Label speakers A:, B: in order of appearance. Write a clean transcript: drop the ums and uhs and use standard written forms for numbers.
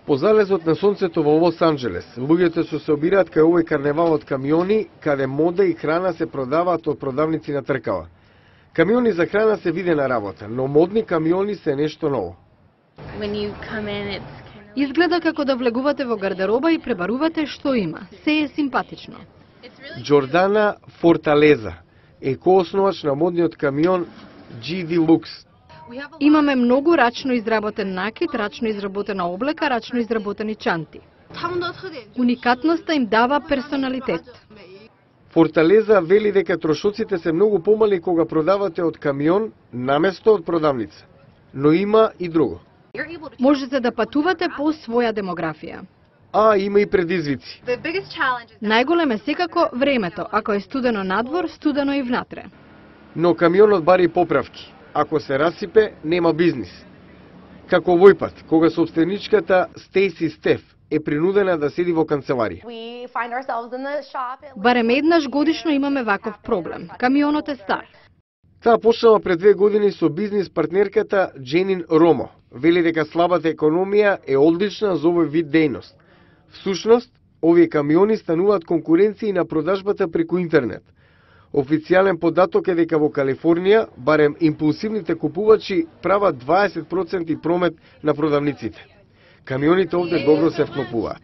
A: По залезот на сонцето во Лос Анџелес, луѓето се собираат кај овој карневал од камиони, каде мода и храна се продаваат од продавници на тркала. Камиони за храна се видена работа, но модни камиони се нешто ново.
B: Изгледа како да влегувате во гардероба и пребарувате што има. Се е симпатично.
A: Джордана Форталеза е коосновач на модниот камион GD Lux.
B: Имаме многу рачно изработен накид, рачно изработена облека, рачно изработени чанти. Уникатноста им дава персоналитет.
A: Форталеза вели дека трошоците се многу помали кога продавате од камион наместо од продавница. Но има и друго.
B: Можете да патувате по своја демографија.
A: А има и предизвици.
B: Најголем е секако времето. Ако е студено надвор, студено и внатре.
A: Но камионот бари поправки. Ако се расипе, нема бизнис. Како овој пат, кога собственичката Стейси Стеф е принудена да седи во канцеларија.
B: Барем еднаш годишно имаме ваков проблем. Камионот е стар.
A: Таа почнала пред 2 години со бизнис партнерката Дженин Ромо. Вели дека слабата економија е одлична за овој вид дејност. Всушност, овие камиони стануваат конкуренции на продажбата преку интернет. Официјален податок е дека во Калифорнија, барем импулсивните купувачи прават 20% промет на продавниците. Камионите овде добро се вклопуваат.